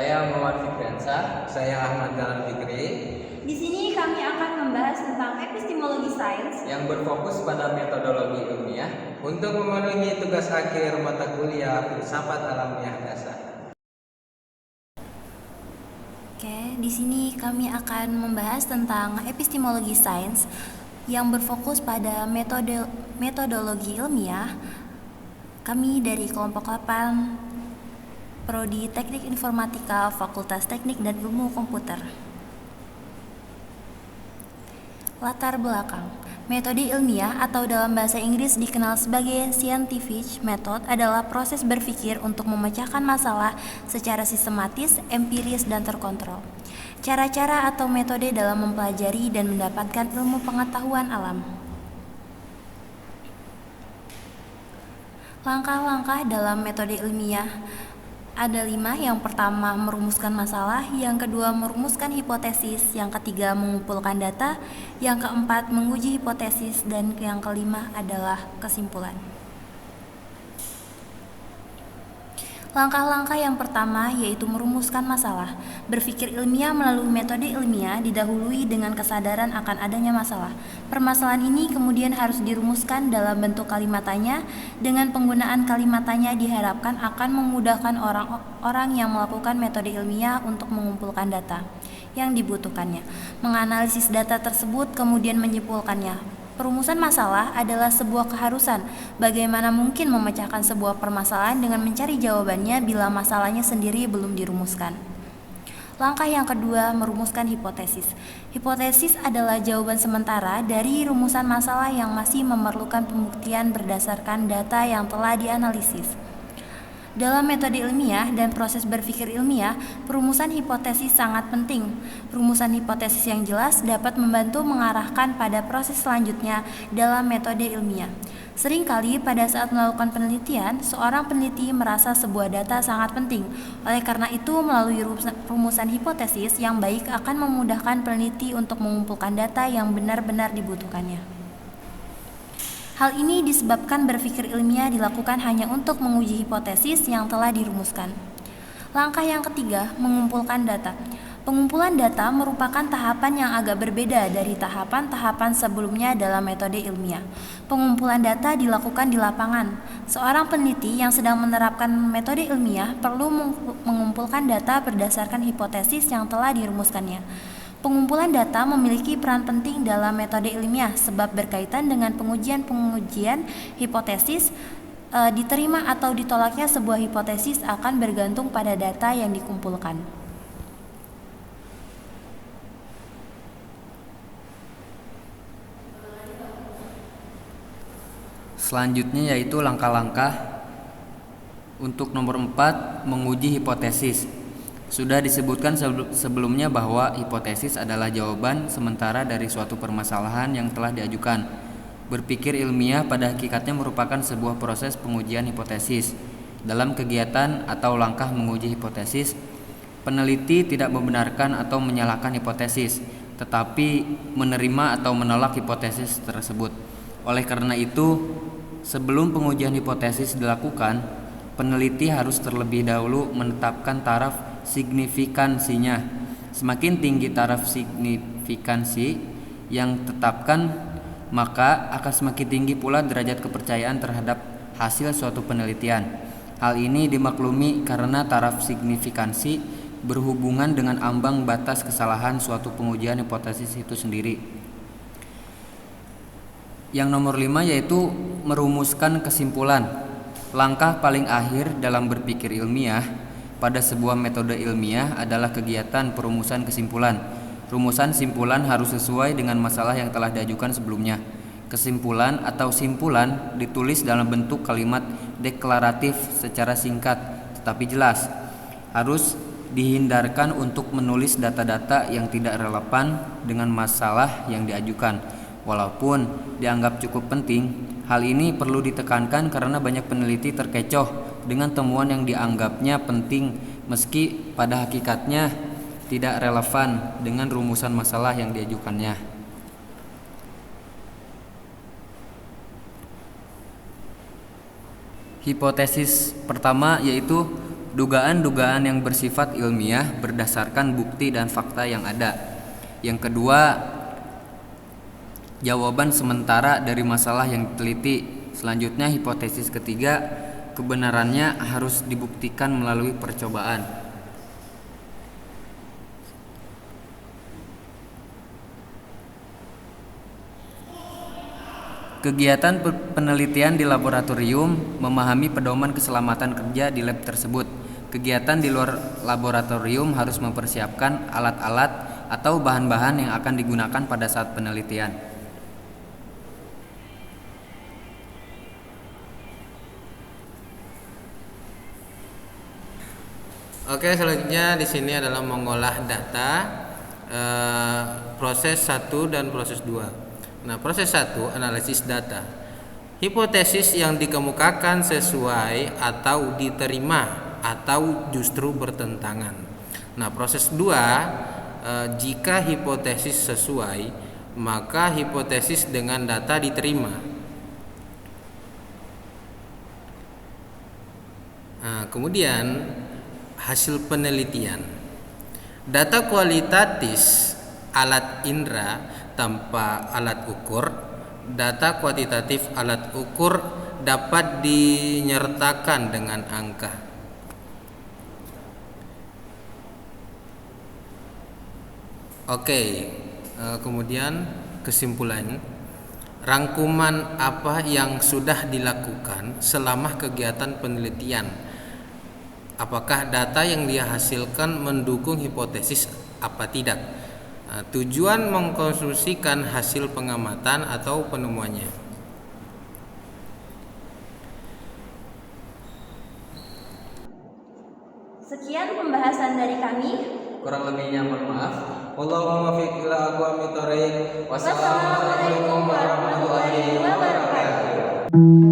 Saya Muhammad Fikriansah. Saya Ahmad Dahlan Fikri Di sini kami akan membahas tentang epistemologi sains yang berfokus pada metodologi ilmiah untuk memenuhi tugas akhir mata kuliah Filsafat Alamiah Dasar. Oke, di sini kami akan membahas tentang epistemologi sains yang berfokus pada metodologi ilmiah. Kami dari kelompok 8 Prodi Teknik Informatika Fakultas Teknik dan Ilmu Komputer. Latar belakang. Metode ilmiah atau dalam bahasa Inggris dikenal sebagai scientific method adalah proses berpikir untuk memecahkan masalah secara sistematis, empiris, dan terkontrol. Cara-cara atau metode dalam mempelajari dan mendapatkan ilmu pengetahuan alam. Langkah-langkah dalam metode ilmiah ada 5. Yang pertama, merumuskan masalah. Yang kedua, merumuskan hipotesis. Yang ketiga, mengumpulkan data. Yang keempat, menguji hipotesis. Dan yang kelima adalah kesimpulan. Langkah-langkah yang pertama yaitu merumuskan masalah. Berpikir ilmiah melalui metode ilmiah didahului dengan kesadaran akan adanya masalah. Permasalahan ini kemudian harus dirumuskan dalam bentuk kalimat tanya. Dengan penggunaan kalimat tanya diharapkan akan memudahkan orang-orang yang melakukan metode ilmiah untuk mengumpulkan data yang dibutuhkannya, menganalisis data tersebut, kemudian menyimpulkannya. Perumusan masalah adalah sebuah keharusan. Bagaimana mungkin memecahkan sebuah permasalahan dengan mencari jawabannya bila masalahnya sendiri belum dirumuskan? Langkah yang kedua, merumuskan hipotesis. Hipotesis adalah jawaban sementara dari rumusan masalah yang masih memerlukan pembuktian berdasarkan data yang telah dianalisis. Dalam metode ilmiah dan proses berpikir ilmiah, perumusan hipotesis sangat penting. Rumusan hipotesis yang jelas dapat membantu mengarahkan pada proses selanjutnya dalam metode ilmiah. Seringkali pada saat melakukan penelitian, seorang peneliti merasa sebuah data sangat penting. Oleh karena itu, melalui rumusan hipotesis yang baik akan memudahkan peneliti untuk mengumpulkan data yang benar-benar dibutuhkannya. Hal ini disebabkan berpikir ilmiah dilakukan hanya untuk menguji hipotesis yang telah dirumuskan. Langkah yang ketiga, mengumpulkan data. Pengumpulan data merupakan tahapan yang agak berbeda dari tahapan-tahapan sebelumnya dalam metode ilmiah. Pengumpulan data dilakukan di lapangan. Seorang peneliti yang sedang menerapkan metode ilmiah perlu mengumpulkan data berdasarkan hipotesis yang telah dirumuskannya. Pengumpulan data memiliki peran penting dalam metode ilmiah sebab berkaitan dengan pengujian hipotesis. Diterima atau ditolaknya sebuah hipotesis akan bergantung pada data yang dikumpulkan. Selanjutnya yaitu langkah-langkah untuk nomor 4, menguji hipotesis. Sudah disebutkan sebelumnya bahwa hipotesis adalah jawaban sementara dari suatu permasalahan yang telah diajukan. Berpikir ilmiah pada hakikatnya merupakan sebuah proses pengujian hipotesis. Dalam kegiatan atau langkah menguji hipotesis, peneliti tidak membenarkan atau menyalahkan hipotesis, tetapi menerima atau menolak hipotesis tersebut. Oleh karena itu, sebelum pengujian hipotesis dilakukan, peneliti harus terlebih dahulu menetapkan taraf signifikansinya. Semakin tinggi taraf signifikansi yang tetapkan, maka akan semakin tinggi pula derajat kepercayaan terhadap hasil suatu penelitian. Hal ini dimaklumi karena taraf signifikansi berhubungan dengan ambang batas kesalahan suatu pengujian hipotesis itu sendiri. Yang nomor 5 yaitu merumuskan kesimpulan. Langkah paling akhir dalam berpikir ilmiah pada sebuah metode ilmiah adalah kegiatan perumusan kesimpulan. Rumusan simpulan harus sesuai dengan masalah yang telah diajukan sebelumnya. Kesimpulan atau simpulan ditulis dalam bentuk kalimat deklaratif secara singkat tetapi jelas. Harus dihindarkan untuk menulis data-data yang tidak relevan dengan masalah yang diajukan. Walaupun dianggap cukup penting, hal ini perlu ditekankan karena banyak peneliti terkecoh dengan temuan yang dianggapnya penting meski pada hakikatnya tidak relevan dengan rumusan masalah yang diajukannya. Hipotesis pertama yaitu dugaan-dugaan yang bersifat ilmiah berdasarkan bukti dan fakta yang ada. Yang kedua, jawaban sementara dari masalah yang diteliti. Selanjutnya, hipotesis ketiga, kebenarannya harus dibuktikan melalui percobaan. Kegiatan penelitian di laboratorium memahami pedoman keselamatan kerja di lab tersebut. Kegiatan di luar laboratorium harus mempersiapkan alat-alat atau bahan-bahan yang akan digunakan pada saat penelitian. Oke, selanjutnya di sini adalah mengolah data proses 1 dan proses 2. Nah, proses 1 analisis data. Hipotesis yang dikemukakan sesuai atau diterima atau justru bertentangan. Nah, proses 2 jika hipotesis sesuai, maka hipotesis dengan data diterima. Nah, kemudian hasil penelitian. Data kualitatif alat indera tanpa alat ukur. Data kuantitatif alat ukur dapat dinyertakan dengan angka. Oke, kemudian kesimpulan. Rangkuman apa yang sudah dilakukan selama kegiatan penelitian. Apakah data yang dihasilkan mendukung hipotesis apa tidak? Tujuan mengkonstruksikan hasil pengamatan atau penemuannya. Sekian pembahasan dari kami. Kurang lebihnya mohon maaf. Wallahumma muwaffiq ila aqwamit thoriq. Wassalamualaikum warahmatullahi wabarakatuh.